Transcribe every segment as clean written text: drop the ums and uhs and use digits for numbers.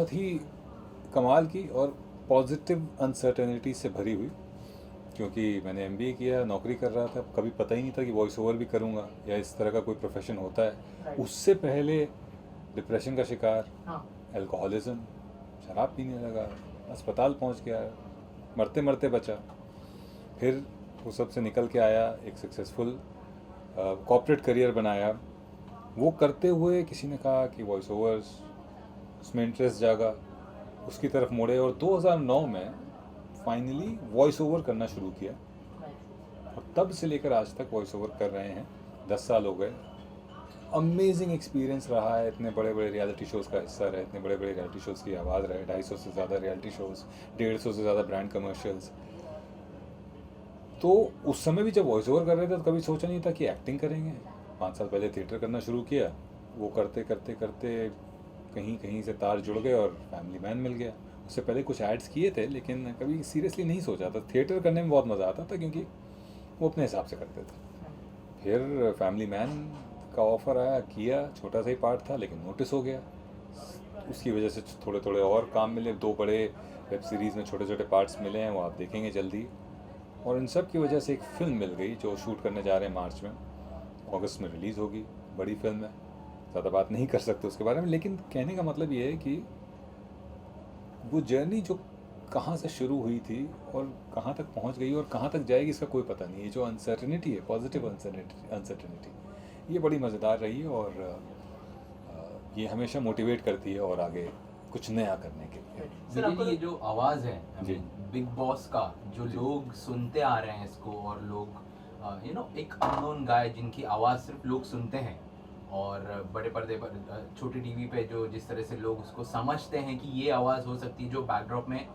बहुत ही कमाल की और पॉजिटिव अनसर्टेनिटी से भरी हुई, क्योंकि मैंने एमबीए किया, नौकरी कर रहा था, कभी पता ही नहीं था कि वॉइस ओवर भी करूँगा या इस तरह का कोई प्रोफेशन होता है। उससे पहले डिप्रेशन का शिकार, अल्कोहलिज्म, शराब पीने लगा, अस्पताल पहुंच गया, मरते मरते बचा। फिर वो सब से निकल के आया, एक सक्सेसफुल कॉर्पोरेट करियर बनाया। वो करते हुए किसी ने कहा कि वॉइस ओवर्स, उसमें इंटरेस्ट जागा, उसकी तरफ मुड़े और 2009 में फाइनली वॉइस ओवर करना शुरू किया। और तब से लेकर आज तक वॉइस ओवर कर रहे हैं, 10 साल हो गए। अमेजिंग एक्सपीरियंस रहा है, इतने बड़े बड़े रियलिटी शोज़ का हिस्सा रहे, इतने बड़े बड़े रियलिटी शोज़ की आवाज़ रहे, 250 से ज़्यादा रियलिटी शोज़, 150 से ज़्यादा ब्रांड कमर्शियल्स। तो उस समय भी जब वॉइस ओवर कर रहे थे तो कभी सोचा नहीं था कि एक्टिंग करेंगे। 5 साल पहले थिएटर करना शुरू किया, वो करते करते करते कहीं कहीं से तार जुड़ गए और फैमिली मैन मिल गया। उससे पहले कुछ एड्स किए थे, लेकिन कभी सीरियसली नहीं सोचा था। थिएटर करने में बहुत मज़ा आता था क्योंकि वो अपने हिसाब से करते थे। फिर फैमिली मैन का ऑफ़र आया, किया, छोटा सा ही पार्ट था लेकिन नोटिस हो गया। उसकी वजह से थोड़े थोड़े और काम मिले, 2 बड़े वेब सीरीज़ में छोटे छोटे पार्ट्स मिले हैं, वो आप देखेंगे जल्दी। और इन सब की वजह से एक फ़िल्म मिल गई जो शूट करने जा रहे हैं मार्च में, अगस्त में रिलीज़ होगी। बड़ी फिल्म है, ज़्यादा बात नहीं कर सकते उसके बारे में, लेकिन कहने का मतलब ये है कि वो जर्नी जो कहाँ से शुरू हुई थी और कहाँ तक पहुँच गई और कहाँ तक जाएगी इसका कोई पता नहीं है। जो अनसर्टेनिटी है, पॉजिटिव अनसर्टेनिटी, ये बड़ी मज़ेदार रही है और ये हमेशा मोटिवेट करती है और आगे कुछ नया करने के लिए। सर आपको ये जो आवाज़ है जी। बिग बॉस का, जो लोग सुनते आ रहे हैं इसको, और लोग एक अननोन गाय जिनकी आवाज़ सिर्फ लोग सुनते हैं, और बड़े पर्दे पर छोटी टीवी पे जो जिस तरह से लोग उसको समझते हैं कि ये आवाज़ हो सकती है जो बैकड्रॉप में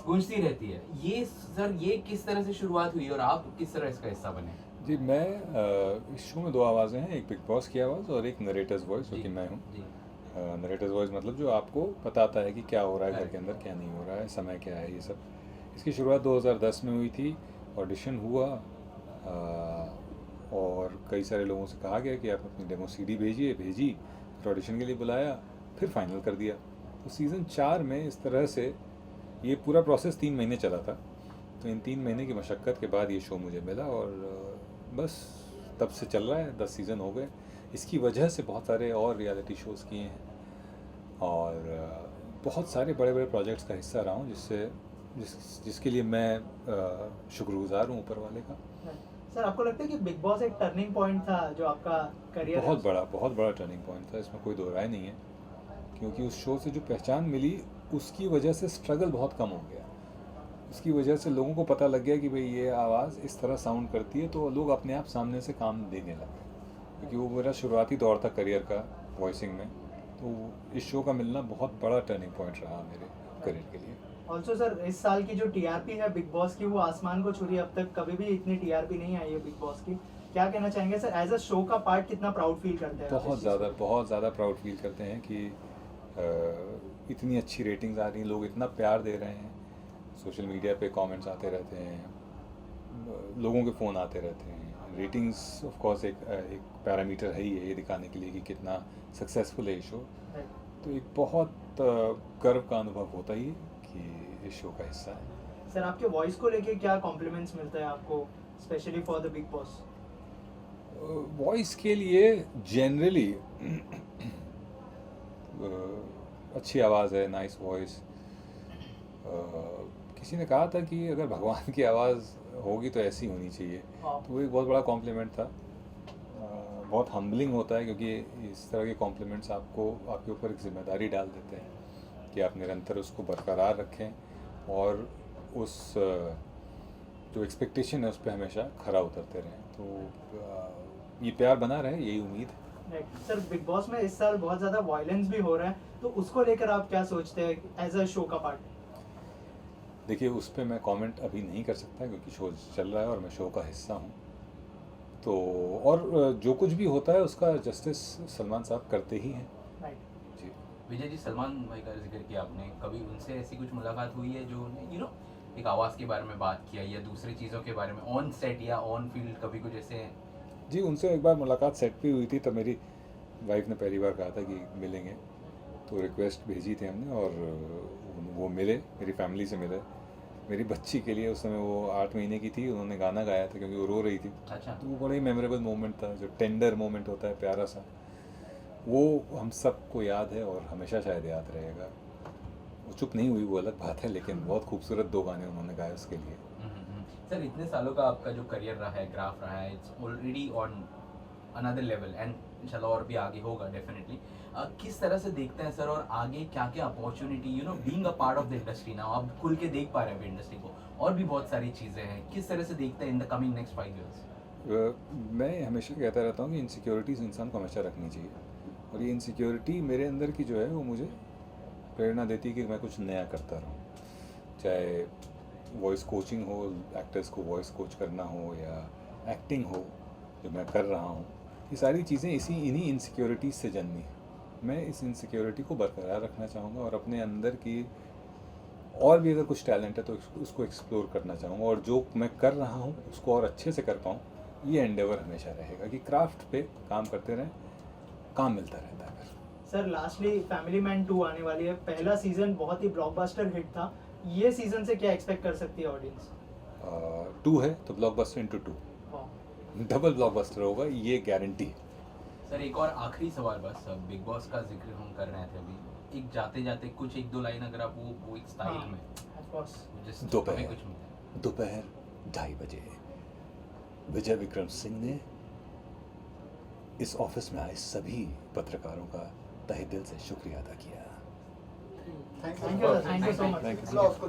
गूंजती रहती है, ये सर ये किस तरह से शुरुआत हुई और आप किस तरह इसका हिस्सा बने? जी, मैं इस शो में 2 आवाज़ें हैं, एक बिग बॉस की आवाज़ और एक नरेटर्स वॉइस, जो कि मैं हूँ। नरेटर्स वॉइस मतलब जो आपको बताता है कि क्या हो रहा है घर के अंदर, क्या नहीं हो रहा है, समय क्या है, ये सब। इसकी शुरुआत 2010 में हुई थी, ऑडिशन हुआ और कई सारे लोगों से कहा गया कि आप अपनी डेमो सीडी भेजी, फिर ऑडिशन के लिए बुलाया, फिर फाइनल कर दिया। तो सीज़न 4 में इस तरह से ये पूरा प्रोसेस 3 महीने चला था। तो इन 3 महीने की मशक्क़त के बाद ये शो मुझे मिला और बस तब से चल रहा है, 10 सीज़न हो गए। इसकी वजह से बहुत सारे और रियलिटी शोज़ किए हैं और बहुत सारे बड़े बड़े प्रोजेक्ट्स का हिस्सा रहा हूँ, जिसके लिए मैं शुक्रगुज़ार हूँ ऊपर वाले का। सर आपको लगता है कि बिग बॉस एक टर्निंग पॉइंट था जो आपका करियर? बहुत बड़ा टर्निंग पॉइंट था, इसमें कोई दो राय नहीं है। क्योंकि उस शो से जो पहचान मिली, उसकी वजह से स्ट्रगल बहुत कम हो गया। उसकी वजह से लोगों को पता लग गया कि भाई ये आवाज़ इस तरह साउंड करती है, तो लोग अपने आप सामने से काम देने लगे। क्योंकि वो मेरा शुरुआती दौर था करियर का वॉइसिंग में, तो इस शो का मिलना बहुत बड़ा टर्निंग पॉइंट रहा मेरे करियर के लिए। ऑल्सो सर, इस साल की जो टीआरपी है बिग बॉस की, वो आसमान को छू रही है। अब तक कभी भी इतनी टीआरपी नहीं आई है बिग बॉस की। क्या कहना चाहेंगे सर, एज अ शो का पार्ट कितना प्राउड फील करते हैं? बहुत ज़्यादा प्राउड फील करते हैं कि इतनी अच्छी रेटिंग्स आ रही हैं, लोग इतना प्यार दे रहे हैं, सोशल मीडिया पे कमेंट्स आते रहते हैं, लोगों के फ़ोन आते रहते हैं। रेटिंग्स ऑफ कोर्स एक पैरामीटर है ही है, ये दिखाने के लिए कि कितना सक्सेसफुल है ये शो। तो एक बहुत गर्व का अनुभव होता ही कि इस शो का हिस्सा है। सर आपके वॉइस को लेके क्या कॉम्प्लीमेंट्स मिलता है आपको, specially for the big boss? Voice के लिए जनरली अच्छी आवाज़ है, नाइस वॉइस। किसी ने कहा था कि अगर भगवान की आवाज़ होगी तो ऐसी होनी चाहिए, तो वो एक बहुत बड़ा कॉम्प्लीमेंट था। बहुत हम्बलिंग होता है क्योंकि इस तरह के कॉम्प्लीमेंट्स आपके ऊपर एक जिम्मेदारी डाल देते हैं कि आप निरंतर उसको बरकरार रखें और उस जो एक्सपेक्टेशन है उस पर हमेशा खरा उतरते रहें। तो ये प्यार बना रहे, यही उम्मीद है। सर बिग बॉस में इस साल बहुत ज़्यादा वायलेंस भी हो रहा है, तो उसको लेकर आप क्या सोचते हैं एज अ शो का पार्ट? देखिए, उस पर मैं कमेंट अभी नहीं कर सकता क्योंकि शो चल रहा है और मैं शो का हिस्सा हूँ। तो और जो कुछ भी होता है उसका जस्टिस सलमान साहब करते ही हैं। जी विजय जी, सलमान भाई का जिक्र किया आपने, कभी उनसे ऐसी कुछ मुलाकात हुई है जो एक आवाज़ के बारे में बात किया या दूसरी चीज़ों के बारे में, ऑन सेट या ऑन फील्ड कभी कुछ ऐसे? जी, उनसे एक बार मुलाकात सेट पे हुई थी, तब मेरी वाइफ ने पहली बार कहा था कि मिलेंगे। तो रिक्वेस्ट भेजी थी हमने और वो मिले, मेरी फैमिली से मिले। मेरी बच्ची के लिए उस समय वो 8 महीने की थी, उन्होंने गाना गाया था क्योंकि वो रो रही थी। अच्छा। तो वो बड़ा ही मेमोरेबल मोमेंट था, जो टेंडर मोमेंट होता है प्यारा सा, वो हम सबको याद है और हमेशा शायद याद रहेगा। वो चुप नहीं हुई वो अलग बात है, लेकिन बहुत खूबसूरत 2 गाने उन्होंने गाए उसके लिए। सर इतने सालों का आपका जो करियर रहा है, ग्राफ रहा है, it's already on another level and इंशाल्लाह और भी आगे होगा डेफिनेटली। किस तरह से देखते हैं सर, और आगे क्या क्या opportunity, you know being a part of the industry now, आप खुल के देख पा रहे हैं इंडस्ट्री को, और भी बहुत सारी चीज़ें हैं, किस तरह से देखते हैं in the coming next 5 years? मैं हमेशा कहता रहता हूँ कि इनसिक्योरिटीज़ इंसान को हमेशा रखनी चाहिए, और ये इनसिक्योरिटी मेरे अंदर की जो है वो मुझे प्रेरणा देती है कि मैं कुछ नया करता रहूँ। चाहे वॉइस कोचिंग हो, एक्टर्स को वॉइस कोच करना हो, या एक्टिंग हो जो मैं कर रहा हूँ, ये सारी चीज़ें इन्हीं इनसिक्योरिटीज़ से जन्मी है। मैं इस इनसिक्योरिटी को बरकरार रखना चाहूँगा और अपने अंदर की और भी अगर कुछ टैलेंट है तो उसको एक्सप्लोर करना चाहूँगा, और जो मैं कर रहा हूँ उसको और अच्छे से कर पाऊँ। ये एंडेवर हमेशा रहेगा कि क्राफ्ट पे काम करते रहें, काम मिलता रहता है फिर। सर लास्टली फैमिली मैन 2 आने वाली है, पहला सीजन बहुत ही ब्लॉकबस्टर हिट था, ये सीजन से क्या एक्सपेक्ट कर सकती है ऑडियंस? 2 है तो ब्लॉकबस्टर इंटू 2, डबल ब्लॉकबस्टर होगा, ये गारंटी है। सर एक और आखिरी सवाल बस, बिग बॉस का जिक्र हम कर रहे थे अभी, एक जाते जाते कुछ 1-2 लाइन अगर आप वो एक स्टाइल में ऑफ कोर्स। जिस दोपहर हमें कुछ मिले। दोपहर 2:30 बजे विजय विक्रम सिंह ने इस ऑफिस में आए सभी पत्रकारों का तहे दिल से शुक्रिया अदा किया। Thank you so much. Thank you.